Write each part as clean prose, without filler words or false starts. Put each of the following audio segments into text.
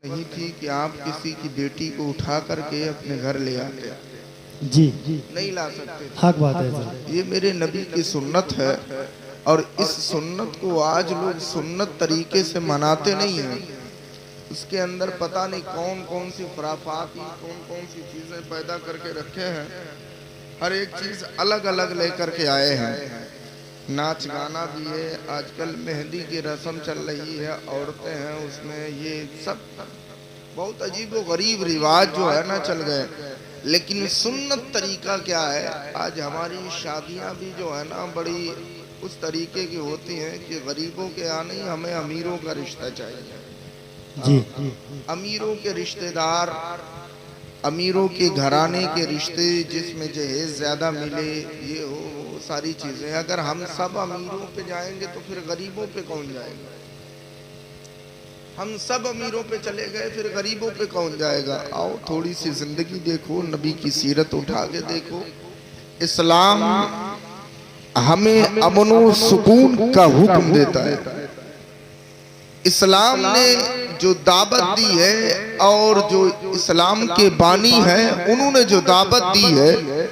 नहीं थी कि आप किसी की बेटी को उठा करके अपने घर ले आते, जी नहीं ला सकते। हक बात है सर। ये मेरे नबी की सुन्नत है और इस सुन्नत को आज लोग सुन्नत तरीके से मनाते नहीं हैं। उसके अंदर पता नहीं कौन कौन सी खुराफात, कौन कौन सी चीजें पैदा करके रखे हैं। हर एक चीज अलग अलग लेकर के आए हैं। नाच गाना भी है, आजकल मेहंदी की रस्म चल रही है, औरतें हैं उसमें, ये सब बहुत अजीब व गरीब रिवाज जो है ना चल गए। लेकिन सुन्नत तरीका क्या है? आज हमारी शादियां भी जो है ना बड़ी उस तरीके की होती हैं कि गरीबों के यहाँ नहीं, हमें अमीरों का रिश्ता चाहिए। जी अमीरों के रिश्तेदार, अमीरों के घराने के रिश्ते जिसमें जहेज ज्यादा मिले, ये हो वो सारी चीजें। अगर हम सब अमीरों पे जाएंगे तो फिर गरीबों पे कौन जाएगा? हम सब अमीरों पे चले गए फिर गरीबों पे कौन जाएगा? आओ थोड़ी सी जिंदगी देखो, नबी की सीरत उठा के देखो। इस्लाम हमें अमन व सुकून का हुक्म देता है। इस्लाम ने जो दावत दी है और जो इस्लाम के बानी है उन्होंने जो दावत दी है,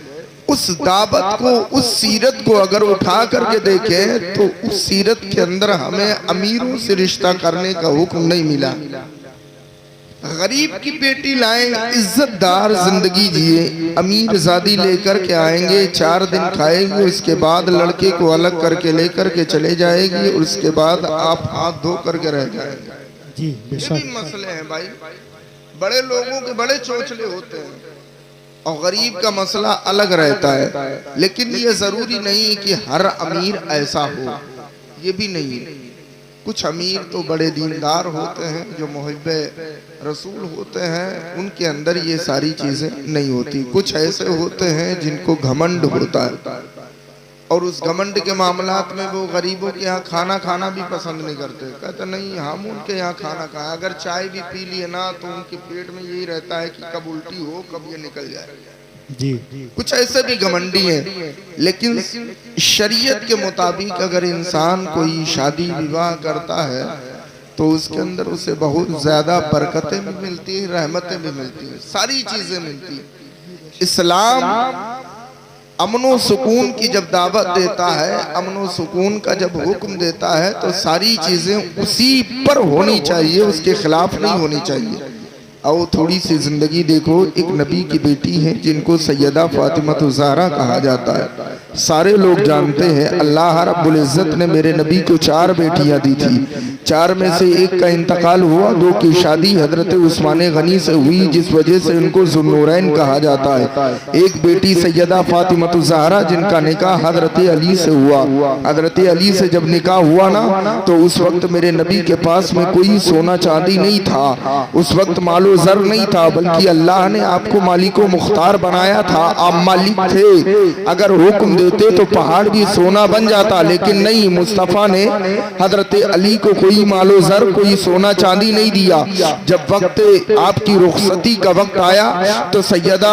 उस दावत को, उस सीरत को अगर उठा करके देखें तो उस सीरत के अंदर हमें अमीरों से रिश्ता करने का हुक्म नहीं मिला। गरीब की बेटी लाएं, इज्जतदार जिंदगी जिए, अमीर ज़ादी लेकर के आएंगे, 4 दिन खाएंगे, उसके बाद लड़के को अलग करके लेकर के चले जाएगी और उसके बाद आप हाथ धो करके रह जाएंगे। जी ये भी मसले हैं भाई। बड़े लोगों के बड़े चोचले होते हैं और गरीब का मसला अलग रहता है। लेकिन ये जरूरी नहीं कि हर अमीर ऐसा हो, ये भी नहीं है। कुछ अमीर तो बड़े दीनदार होते हैं, जो मुहिब्बे रसूल होते हैं, उनके अंदर ये सारी चीजें नहीं होती। कुछ ऐसे होते हैं जिनको घमंड होता है और उस घमंड के मामलात में वो गरीबों के यहाँ खाना भी पसंद नहीं करते। कहते नहीं हम उनके यहाँ खाना खाएं, अगर चाय भी पी लिए ना तो उनके पेट में यही रहता है कि कब उल्टी हो, कब ये निकल जाए। जी कुछ ऐसे भी घमंडी हैं। लेकिन शरीयत के मुताबिक अगर इंसान कोई शादी विवाह करता है तो उसके अंदर उसे बहुत ज्यादा बरकतें भी मिलती है, रहमतें भी मिलती है, सारी चीजें मिलती है। इस्लाम अमन व सुकून की जब दावत देता है, अमन व सुकून का जब हुक्म देता है तो सारी चीजें उसी पर होनी चाहिए, उसके खिलाफ नहीं होनी चाहिए। आओ थोड़ी सी जिंदगी देखो। एक नबी की बेटी है जिनको सैयदा फातिमा ज़हरा कहा जाता है। सारे लोग जानते हैं अल्लाह रब्बुल इज़्ज़त ने मेरे नबी को 4 बेटियां दी थी। 4 में से एक का इंतकाल हुआ, 2 की शादी हजरत उस्मान गनी से हुई, जिस वजह से उनको ज़ुन्नूरैन कहा जाता है। एक बेटी सैयदा फातिमा ज़हरा जिनका निकाह हजरत अली से हुआ। हजरत अली से जब निकाह हुआ ना तो उस वक्त मेरे नबी के पास में कोई सोना चांदी नहीं था, उस वक्त मालूम जर नहीं था, बल्कि अल्लाह ने आपको मालिको मुख्तार बनाया था। आप मालिक थे, अगर हुक्म देते तो पहाड़ भी सोना बन जाता, लेकिन नहीं, मुस्तफ़ा ने हजरत अली को कोई मालो जर, कोई सोना चांदी नहीं दिया। जब वक्त आपकी रुखसती का वक्त आया तो सैयदा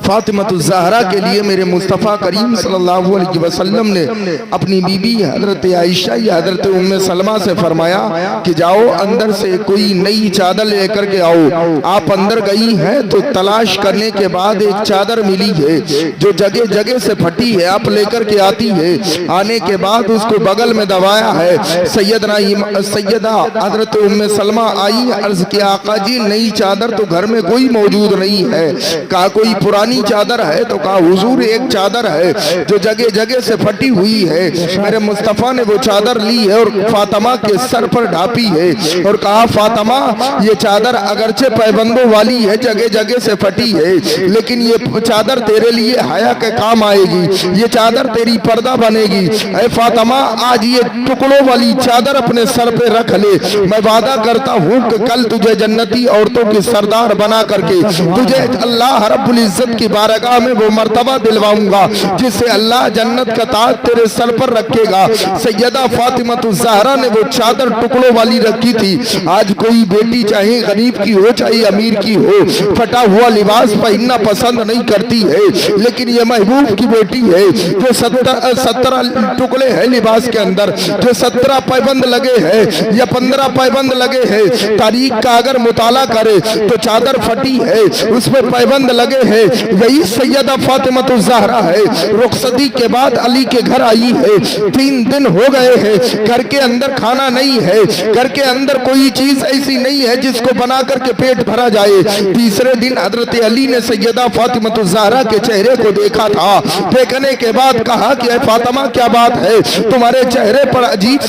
फातिमा ज़हरा के लिए मेरे मुस्तफ़ा करीम सल्लल्लाहु अलैहि वसल्लम ने अपनी बीबी हजरत आयशा या हजरत उम्मे सलमा से फरमाया कि जाओ अंदर से कोई नई चादर लेकर के आओ। आप अंदर गई हैं तो तलाश करने के बाद एक चादर मिली है जो जगह जगह से फटी है, आप लेकर के आती है। आने के बाद उसको बगल में दबाया है। सैयदा हजरत उम्मे सलमा आई, अर्ज किया आका जी नई चादर तो घर में कोई मौजूद नहीं है। कहा कोई पुरानी चादर है? तो कहा हुजूर एक चादर है जो जगह जगह से फटी हुई है। मेरे मुस्तफा ने वो चादर ली है और फातिमा के सर पर ढापी है और कहा फातिमा ये चादर अगरचे पैबंदों वाली है, जगह जगह से फटी है, लेकिन ये चादर तेरे लिए हया के काम आएगी, ये चादर तेरी पर्दा बनेगी। ऐ फातिमा आज ये टुकड़ों वाली चादर अपने सर पे रख ले, मैं वादा करता हूँ कि कल तुझे जन्नती औरतों की सरदार बना करके तुझे अल्लाह रब्बुल इज्जत की बारगाह में वो मर्तबा दिलवाऊंगा जिससे अल्लाह जन्नत का ताज तेरे सर पर रखेगा। सैयदा फातिमा ज़हरा ने वो चादर टुकड़ों वाली रखी थी। आज कोई बेटी चाहे गरीब की हो चाहे अमीर की हो, फटा हुआ लिबास पहनना पसंद नहीं करती है, लेकिन ये महबूब की बेटी है, जो 17 टुकड़े हैं लिबास के अंदर, जो 17 पैबंद लगे हैं या 15 पैबंद लगे हैं, तारीख का अगर मुताला करे तो चादर फटी है, उसमें पैबंद लगे हैं, यही सैयदा फातिमा ज़हरा है। रुखसती के बाद अली के घर आई है, 3 दिन हो गए हैं, घर के अंदर खाना नहीं है, घर के अंदर कोई चीज ऐसी नहीं है जिसको बना करके पेट भरा जाए। तीसरे दिन हजरत अली ने सैयदा फातिमा ज़हरा के चेहरे को देखा था। देखने के बाद कहा कि फातिमा क्या बात है, तुम्हारे चेहरे पर अजीब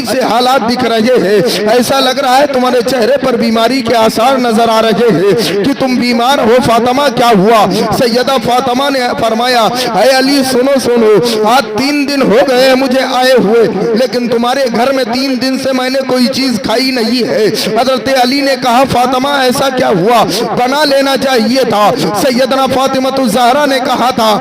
से हालात दिख रहे हैं, ऐसा लग रहा है तुम्हारे चेहरे पर बीमारी के आसार नजर आ रहे हैं कि तुम बीमार हो। फातिमा क्या हुआ? सैयदा फातिमा ने फरमाया, है अली सुनो सुनो, आज 3 दिन हो गए मुझे आए हुए, लेकिन तुम्हारे घर में 3 दिन से मैंने कोई चीज खाई नहीं है। हजरत अली ने कहा, फातिमा ऐसा क्या हुआ, बना लेना चाहिए था। सैयदना फातिमा ज़हरा ने कहा था,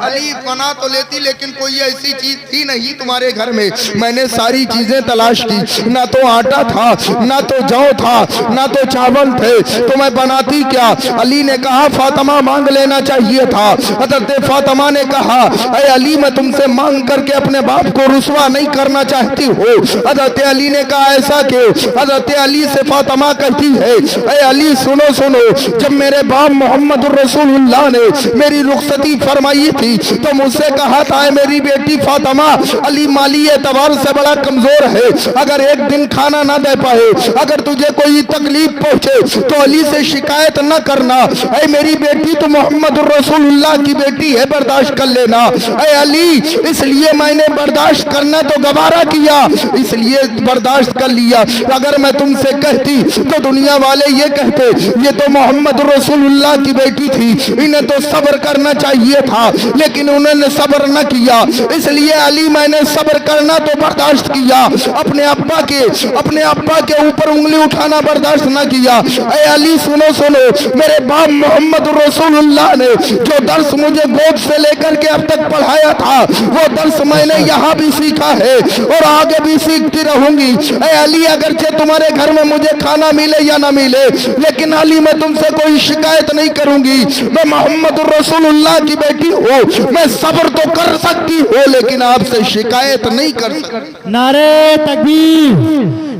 अली बना तो लेती, लेकिन कोई ऐसी चीज थी नहीं तुम्हारे घर में। मैंने सारी चीजें तलाश की, ना तो आटा था, ना तो जौ था, ना तो चावल थे, तो मैं बनाती क्या? अली ने कहा, फातिमा मांग लेना चाहिए था। हजरत फातिमा ने कहा, अरे अली मैं तुमसे मांग करके अपने बाप को रुसवा नहीं करना चाहती हो। हजरत अली ने कहा, ऐसा क्यों? हजरत अली से फातिमा कहती है, अरे अली सुनो सुनो, जब मेरे बाप मोहम्मद रसूलुल्लाह ने मेरी रुखसती फरमाई थी तो मुझसे कहा था, मेरी बेटी फातिमा, अली माली एतबार से बड़ा कमजोर है, अगर एक दिन खाना ना दे पाए, अगर तुझे कोई तकलीफ पहुंचे तो अली से शिकायत न करना। ऐ मेरी बेटी तो मोहम्मद रसूलुल्लाह की बेटी है, बर्दाश्त कर लेना। ऐ अली, इसलिए मैंने बर्दाश्त करना तो गवारा किया, इसलिए बर्दाश्त कर लिया। अगर मैं तुमसे कहती तो दुनिया वाले ये कहते, ये तो मोहम्मद रसूलुल्लाह की बेटी थी, इन्हें तो सब्र करना चाहिए था, लेकिन उन्होंने सब्र न किया। इसलिए अली मैंने सब्र करना तो बर्दाश्त किया, अपने अब्बा के ऊपर उंगली उठाना बर्दाश्त न किया। ऐ अली सुनो सुनो, मेरे बाप मोहम्मद रसूलुल्लाह ने जो दर्स मुझे गोद से लेकर के अब तक पढ़ाया था, वो दर्स मैंने यहाँ भी सीखा है और आगे भी सीखती रहूंगी। ऐ अली, अगरचे तुम्हारे घर में मुझे खाना मिले या ना मिले, लेकिन अली मैं तुमसे कोई शिकायत नहीं करूंगी। मैं मोहम्मद रसूलुल्लाह की बेटी हूँ, मैं सब्र तो कर सकती हूँ, लेकिन आपसे शिकायत नहीं कर सकती। नारे तकबीर,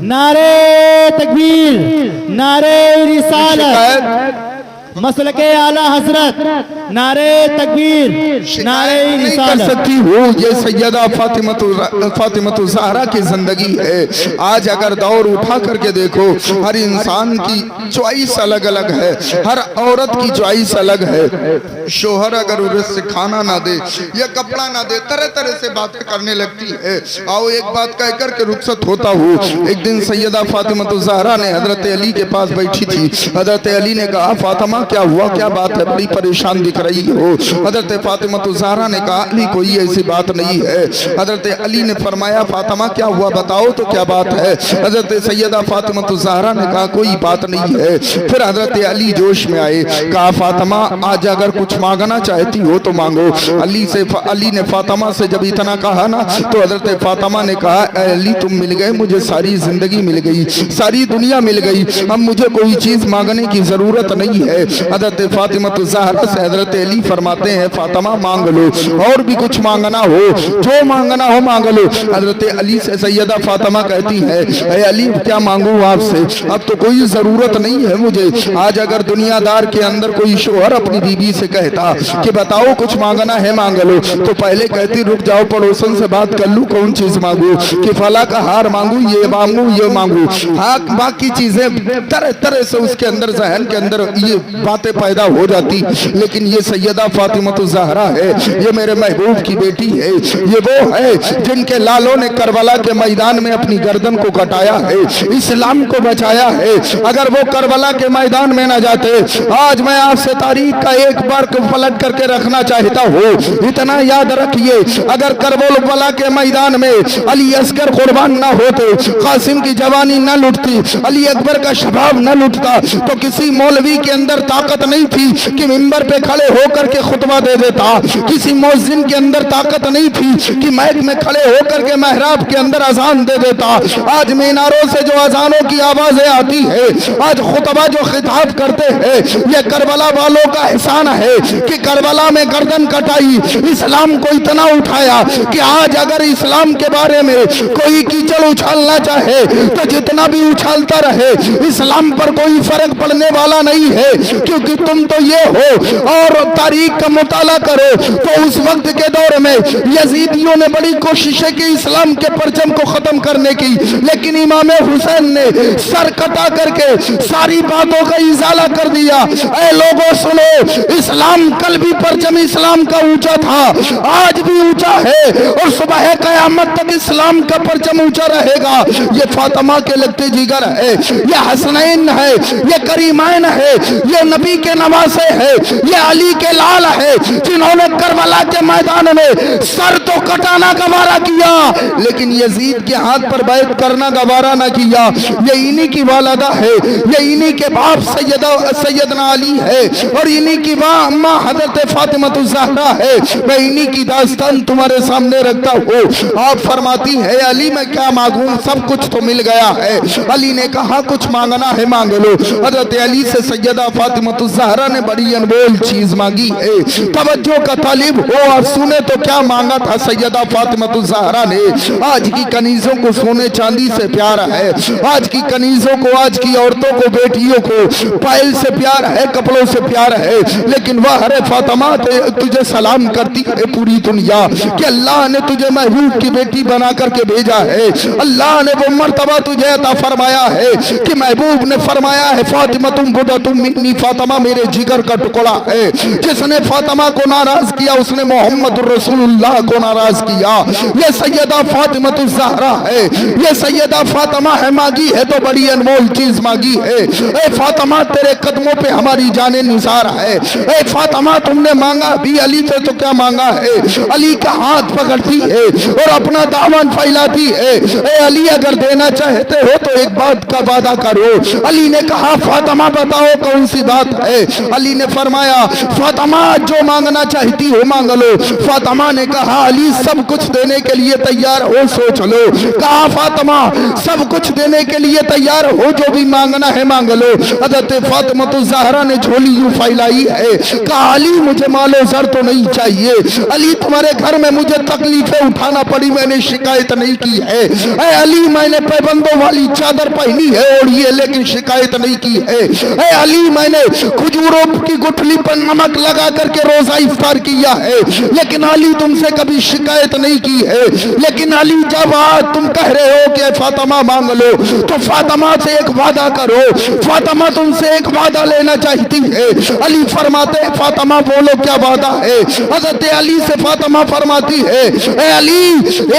नारे तकबीर, नारे रिसालत, मसलके आला हजरत, नारे तकबीर, नारे कर सकती हूँ। ये सैयदा फातिमा ज़हरा की जिंदगी है। आज अगर दौर उठा करके देखो, हर इंसान की चॉइस अलग अलग है, हर औरत की चॉइस अलग है। शोहर अगर उससे खाना ना दे या कपड़ा ना दे, तरह तरह से बातें करने लगती है। आओ एक बात कह करके रुखसत होता हूँ। एक दिन सैयदा फातिमा ज़हरा ने हजरत अली के पास बैठी थी। हजरत अली ने कहा, फातिमा क्या हुआ, क्या बात है, बड़ी परेशान दिख रही हो। हजरत फातिमा ज़हरा ने कहा, अली कोई ऐसी बात नहीं है। हजरत अली ने फरमाया, फातिमा क्या हुआ, बताओ तो क्या बात है। हजरत सैयदा फातिमा ज़हरा ने कहा, कोई बात नहीं है। फिर हजरत अली जोश में आए, कहा, फातिमा आज अगर कुछ मांगना चाहती हो तो मांगो। अली ने फातिमा से जब इतना कहा ना, तो हजरत फातिमा ने कहा, अली तुम मिल गए, मुझे सारी जिंदगी मिल गई, सारी दुनिया मिल गई, अब मुझे कोई चीज मांगने की जरूरत नहीं है। हजरत फातिमा ज़हरा से हजरत अली फरमाते हैं, फातिमा मांग लो, और भी कुछ मांगना हो, जो मांगना हो मांग लो। हजरत अली से सैयदा फातिमा कहती है, ऐ अली क्या मांगू आपसे, अब तो कोई जरूरत नहीं है मुझे। आज अगर दुनियादार के अंदर कोई शोहर अपनी बीवी से कहता कि बताओ कुछ मांगना है मांग लो, तो पहले कहती रुक जाओ पड़ोसन से बात कर लूं, कौन चीज मांगू, कि फला का हार मांगू, ये मांगू, ये मांगू। हाँ, बाकी चीजें तरह तरह से उसके अंदर जहन के अंदर ये बातें पैदा हो जाती। लेकिन ये सैयदा फातिमा ज़हरा है, ये मेरे महबूब की बेटी है, ये वो है जिनके लालों ने करबला के मैदान में अपनी गर्दन को कटाया है, इस्लाम को बचाया है। अगर वो करबला के मैदान में ना जाते, आज मैं आपसे तारीख का एक बार पलट करके रखना चाहता हूँ। इतना याद रखिए, अगर करबला के मैदान में अली असगर कुर्बान ना होते, कासिम की जवानी न लुटती, अली अकबर का शबाब न लुटता, तो किसी मौलवी के अंदर ताकत नहीं थी कि मिंबर पे खड़े होकर के खुतबा दे देता, किसी मौजिन के अंदर ताकत नहीं थी कि माइक में खड़े होकर के महराब के अंदर अजान दे देता। आज मीनारों से जो अजानों की आवाजें आती है, आज खुतबा जो खिताब करते हैं, ये करबला वालों का एहसान है कि करबला में गर्दन कटाई, इस्लाम को इतना उठाया कि आज अगर इस्लाम के बारे में कोई कीचड़ उछालना चाहे तो जितना भी उछालता रहे, इस्लाम पर कोई फर्क पड़ने वाला नहीं है, क्योंकि तुम तो ये हो। और तारीख का मुताला करो तो उस वक्त के दौर में यजीदियों ने बड़ी कोशिशें की इस्लाम के परचम को खत्म करने की, लेकिन इमाम हुसैन ने सर कटा करके सारी बातों का इजाला कर दिया। ऐ लोगों सुनो, इस्लाम कल भी परचम इस्लाम का ऊंचा था, आज भी ऊंचा है और सुबह कयामत तक इस्लाम का परचम ऊंचा रहेगा। ये फातिमा के लगते जिगर है, ये हसनैन है, ये करीमैन है, ये नबी के नवासे है, ये अली के लाल है, जिन्होंने करबला के मैदान में सर तो कटाना गवारा किया लेकिन यजीद के हाथ पर बैत करना गवारा ना किया। ये इन्हीं की वालदा है, ये इन्हीं के बाप सैयदना अली है और इन्हीं की माँ हजरत फातिमातुज़ ज़हरा है। मैं इन्हीं की दास्तान तुम्हारे सामने रखता हूँ। आप फरमाती है अली मैं क्या मांगूं, सब कुछ तो मिल गया है। अली ने कहा कुछ मांगना है मांग लो। हजरत अली से सैयदा फातिमातुज़ ज़हरा ने बड़ी अनमोल चीज मांगी है। तवज्जो का तालिब हो और सुने तो क्या मांगा था सैयदा फातिमातुज़ ज़हरा ने। आज की कनीजों को सोने चांदी से प्यार है, आज की कनीजों को, आज की औरतों को, बेटियों को पायल से प्यार है, कपड़ों से प्यार है, लेकिन वह हरे फातिमा तुझे सलाम करती है पूरी दुनिया कि अल्लाह ने तुझे महबूब की बेटी बना करके भेजा है। अल्लाह ने वो मर्तबा तुझे अता फरमाया है कि महबूब ने फरमाया है फातिमा तुम बुदा तुम मिन्नी, फातिमा मेरे जिगर का टुकड़ा है। जिसने फातिमा को नाराज किया उसने मोहम्मद रसूलुल्लाह को नाराज किया। ये सैयदा फातिमातुज़ ज़हरा है, ये सैयदा फातिमा है, मांगी है तो बड़ी अनमोल चीज मांगी है। ए फातिमा तेरे कदमों पे हमारी जाने निसार है। ए फातिमा तुमने मांगा भी अली से तो क्या मांगा है। अली का हाथ पकड़ती है और अपना दामन फैलाती है। ए अली अगर देना चाहते हो तो एक बात का वादा करो। अली ने कहा फातिमा बताओ कौन सी बात है। अली ने फरमाया फातिमा जो मांगना चाहती हो मांग लो। फातिमा ने कहा अली सब कुछ देने के लिए तैयार हो, सोच लो। कहा फातिमा सब कुछ देने के लिए तैयार हो, जो भी मांगना है मांग लो। हज़रत फातिमातुज़ ज़हरा ने झोली यूं फैलाई है। कहा अली मुझे मालो ज़र तो नहीं चाहिए। अली तुम्हारे घर में मुझे तकलीफें उठाना पड़ी, मैंने शिकायत नहीं की है। ऐ अली मैंने पैबंदों वाली चादर पहनी है ओढ़ी है, लेकिन शिकायत नहीं की है। ऐ अली मैंने खजूरों की गुठली पर नमक लगा करके रोजा इफ्तार किया है, लेकिन अली तुमसे कभी शिकायत नहीं की है। लेकिन अली जब आज तुम कह रहे हो कि फातिमा मांग लो तो फातिमा से एक वादा करो। फातिमा तुमसे एक वादा लेना चाहती है। अली फरमाते फातिमा बोलो क्या वादा है। हजरत अली से फातिमा फरमाती है ए अली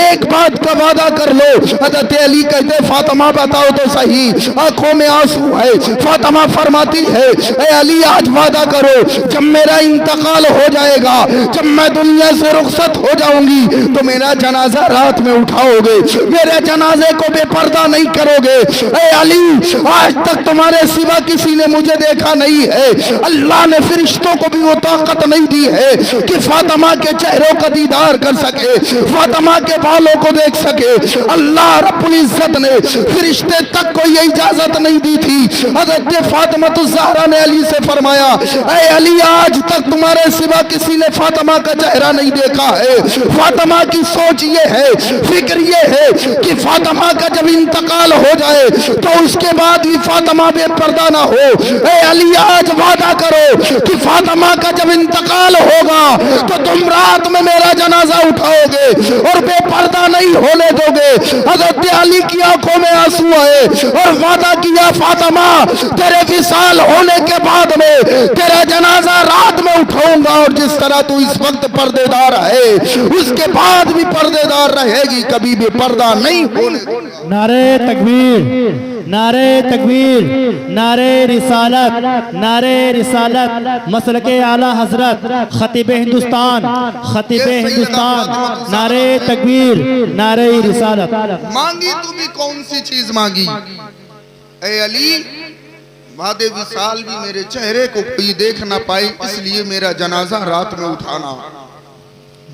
एक बात का वादा कर लो। हजरत अली कहते फातिमा बताओ तो सही, आंखों में आंसू है। फातिमा फरमाती है ए अली आज वादा करो जब मेरा इंतकाल हो जाएगा, जब मैं दुनिया से रुखसत हो जाऊंगी तो मेरा जनाजा रात में उठाओगे, मेरे जनाजे को बेपर्दा नहीं करोगे। ए अली आज तक तुम्हारे सिवा किसी ने मुझे देखा नहीं है। अल्लाह ने फरिश्तों को भी वो ताकत नहीं दी है कि फातिमा के चेहरों का दीदार कर सके, फातिमा के बालों को देख सके। अल्लाह रब्बुल इज्जत ने फरिश्ते तक को ये इजाजत नहीं दी थी। हज़रत फातिमातुज़ ज़हरा ने अली से फरमाया ऐ अली आज तक तुम्हारे सिवा किसी ने फातिमा का चेहरा नहीं देखा है। फातिमा की सोच ये है, फिक्र ये है कि फातिमा का जब इंतकाल हो जाए तो उसके बाद भी फातिमा बेपर्दा ना हो। ऐ अली आज वादा करो कि फातिमा का जब इंतकाल होगा तो तुम रात में मेरा जनाजा उठाओगे और बेपर्दा नहीं होने दोगे। हज़रत अली की आंखों में आंसू आए और वादा किया फातिमा तेरे विसाल होने के बाद में तेरा जनाजा रात में उठाऊंगा और जिस तरह तू इस वक्त पर्देदार है उसके बाद भी पर्देदार रहेगी, कभी भी पर्दा नहीं होने। नारे तकबीर, नारे तकबीर, नारे रिसालत, नारे रिसालत, मसलके आला हजरत खतीबे हिंदुस्तान, खतीबे हिंदुस्तान, नारे तकबीर, नारे रिसालत। मांगी तू भी कौन सी चीज मांगी। ऐ अली वादे विसाल भी मेरे चेहरे को कोई देख ना पाए, इसलिए मेरा जनाजा रात में उठाना।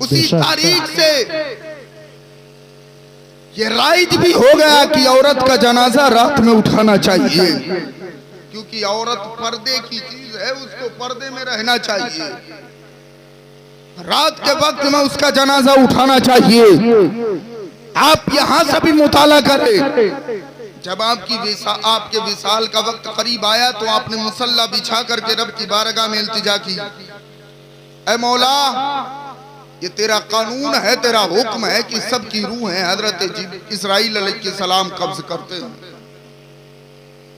उसी तारीख से ये राइज भी हो गया कि औरत का जनाजा रात में उठाना चाहिए, क्योंकि औरत पर्दे की चीज है, उसको पर्दे में रहना चाहिए। रात के वक्त में उसका जनाजा उठाना चाहिए। आप यहां से भी मुताला करें। जब आपके विसाल का वक्त करीब आया तो आपने मुसल्ला बिछा करके रब की बारगाह में इल्तिजा की, ऐ मौला ये तेरा कानून है, तेरा हुक्म है कि सबकी रूह है हजरत इस्राइल अलैहिस्सलाम कब्ज करते हैं,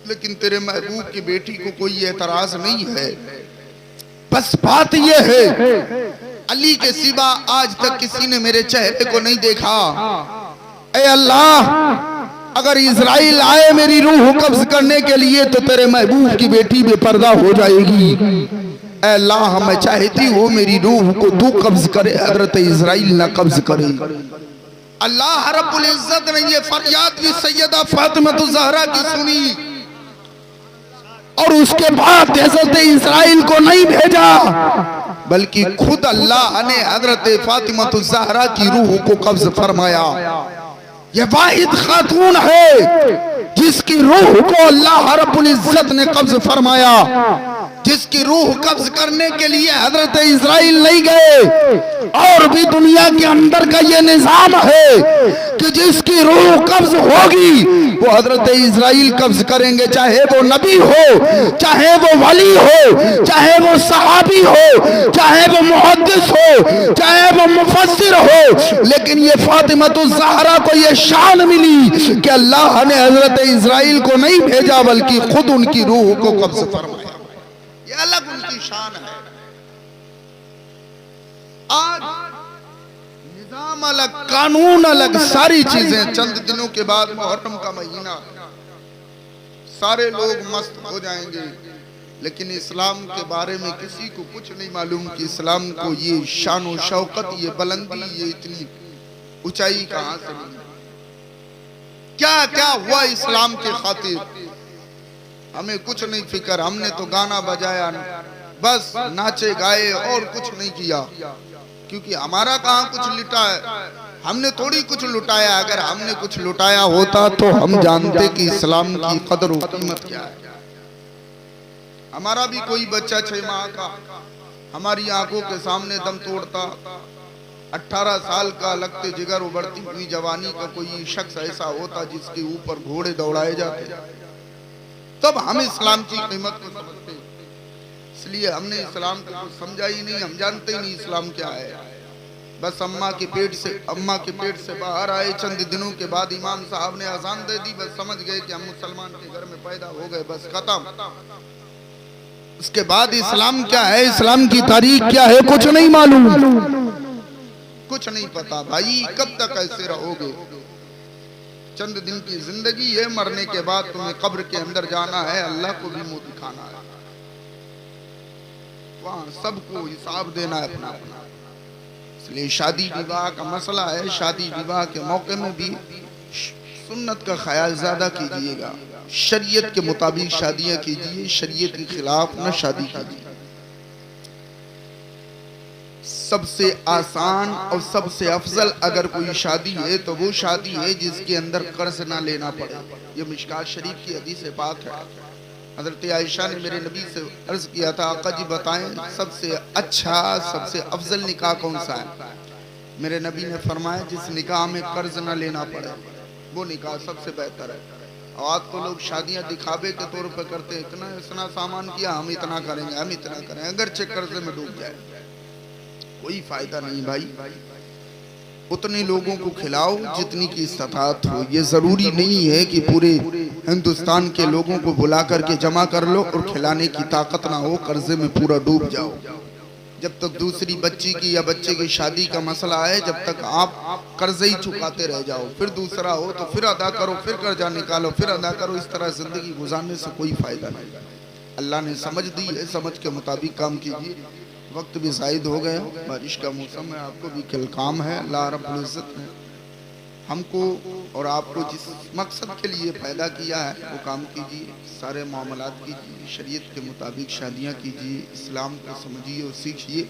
लेकिन तेरे महबूब की बेटी को कोई एतराज नहीं है। बस बात ये है, अली के सिवा आज तक किसी ने मेरे चेहरे को नहीं देखा। ऐ अल्लाह, अगर इजराइल आए मेरी रूह कब्ज करने के लिए तो तेरे महबूब की बेटी बेपर्दा हो जाएगी। ऐ अल्लाह, मैं चाहती हूँ मेरी रूह को तू कब्ज करे, हजरत इजराइल ना कब्ज करे। अल्लाह रब्बुल इज्जत ने ये फरियाद भी सैयदा फातिमा ज़हरा की सुनी, और उसके बाद हजरत इजराइल को नहीं भेजा, बल्कि खुद अल्लाह ने हजरत फातिमा ज़हरा की रूह को कब्ज फरमाया। ये वाहिद खातून है जिसकी रूह को अल्लाह रब्बुल इज्जत ने कब्ज फरमाया, जिसकी रूह कब्ज करने के लिए हजरत इजराइल नहीं गए। और भी दुनिया के अंदर का ये निजाम है कि जिसकी रूह कब्ज होगी वो हजरत इजराइल कब्ज करेंगे, चाहे वो नबी हो, चाहे वो वली हो, चाहे वो सहाबी हो, चाहे वो मुहद्दिस हो, चाहे वो मुफस्सिर हो। लेकिन ये फातिमा ज़हरा को ये शान मिली कि अल्लाह ने हजरत इजराइल को नहीं भेजा, बल्कि खुद उनकी रूह को कब्ज फरमाया। ये अलग उनकी शान है। आज निजाम अलग, कानून अलग, सारी चीजें। चंद दिनों के बाद मुहर्रम का महीना, सारे लोग मस्त हो जाएंगे, लेकिन इस्लाम के बारे में किसी को कुछ नहीं मालूम कि इस्लाम को ये शान और शौकत, ये बुलंदी, ये इतनी ऊंचाई कहां से मिली। क्या क्या हुआ इस्लाम के खातिर, हमें कुछ नहीं फिक्र। हमने तो गाना बजाया, बस नाचे गाए और कुछ नहीं किया, क्योंकि हमारा कहाँ कुछ लुटा है, हमने थोड़ी कुछ लुटाया। अगर हमने कुछ लुटाया होता तो हम जानते कि इस्लाम की कदर और कीमत क्या है। हमारा भी कोई बच्चा 6 माह का हमारी आंखों के सामने दम तोड़ता, 18 साल का लगते जिगर उभरती हुई जवानी का कोई शख्स ऐसा होता जिसके ऊपर घोड़े दौड़ाए जाते, तब हम इस्लाम की कीमत को समझते। इसलिए हमने इस्लाम को कुछ समझा ही नहीं, हम जानते ही नहीं इस्लाम क्या है। बस अम्मा के पेट से बाहर आए, चंद दिनों के बाद इमाम साहब ने अजान दे दी, बस समझ गए कि हम मुसलमान के घर में पैदा हो गए, बस खत्म। उसके बाद इस्लाम क्या है, इस्लाम की तारीख क्या है, कुछ नहीं मालूम, कुछ नहीं पता। भाई कब तक ऐसे रहोगे? चंद दिन की जिंदगी है, मरने के बाद तुम्हें कब्र के अंदर जाना है, अल्लाह को भी मुंह दिखाना है, वहां सबको हिसाब देना है अपना अपना। इसलिए शादी विवाह का मसला है, शादी विवाह के मौके में भी सुन्नत का ख्याल ज्यादा कीजिएगा, शरीयत के मुताबिक शादियां कीजिए, शरीयत के खिलाफ न शादी कीजिए। सबसे आसान और सबसे अफजल अगर कोई शादी है तो वो शादी है जिसके अंदर कर्ज ना लेना पड़े। ये मिशकात शरीफ की हदीस पाक है। हजरत आयशा ने मेरे नबी से अर्ज किया था, आका जी बताएं सबसे अच्छा, सबसे अफजल निकाह कौन सा है? मेरे नबी ने फरमाया जिस निकाह में कर्ज ना लेना पड़े वो निकाह सबसे बेहतर है। और आज तो लोग शादियां दिखावे के तौर पर करते, इतना सामान किया, हम इतना करेंगे, हम इतना करेंगे, अगर कर्जे में डूब जाए कोई फायदा नहीं। भाई उतने लोगों को खिलाओ जितनी की इस्तात हो। ये जरूरी नहीं है कि पूरे हिंदुस्तान के लोगों को बुला करके जमा कर लो और खिलाने की ताकत ना हो, कर्जे में पूरा डूब जाओ। जब तक दूसरी बच्ची की या बच्चे की शादी का मसला है, जब तक आप कर्जे ही चुकाते रह जाओ, फिर दूसरा हो तो फिर अदा करो, फिर कर्जा निकालो, फिर अदा करो। इस तरह जिंदगी गुजारने से कोई फायदा नहीं। अल्लाह ने समझ दी है, समझ के मुताबिक काम कीजिए। वक्त भी जायद हो गया, बारिश का मौसम है, आपको भी कल काम है। अल्लाह रब्बुल इज्जत ने हमको और आपको जिस मकसद के लिए पैदा किया है वो काम कीजिए, सारे मामलात कीजिए, शरीयत के मुताबिक शादियाँ कीजिए, इस्लाम को समझिए और सीखिए,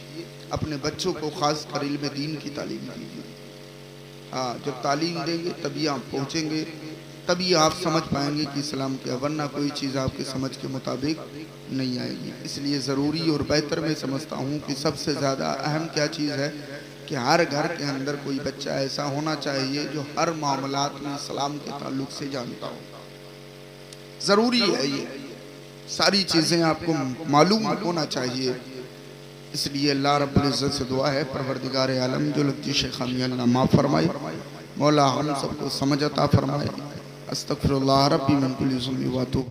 अपने बच्चों को ख़ास कर इल्म दीन की तालीम दीजिए। हाँ, जब तालीम देंगे तभी आप पहुँचेंगे, तभी आप समझ पाएंगे कि इस्लाम क्या, वरना कोई चीज़ आपके समझ के मुताबिक नहीं आएगी। इसलिए ज़रूरी और बेहतर मैं समझता हूँ कि सबसे ज़्यादा अहम क्या चीज़ है कि हर घर के अंदर कोई बच्चा ऐसा होना चाहिए जो हर मामलात में इस्लाम के ताल्लुक से जानता हो। ज़रूरी है, ये सारी चीज़ें आपको मालूम होना चाहिए। इसलिए अल्लाह रब्बुल इज़्ज़त से दुआ है, परवरदिगार आलम जो लगती शेखानी अल्लाह माफ़ फरमाए, मौला हम सबको समझ अता फरमाए। अस्तगफिरुल्लाह रब्बी मिन कुल्लि ज़म्बिन व अतूब।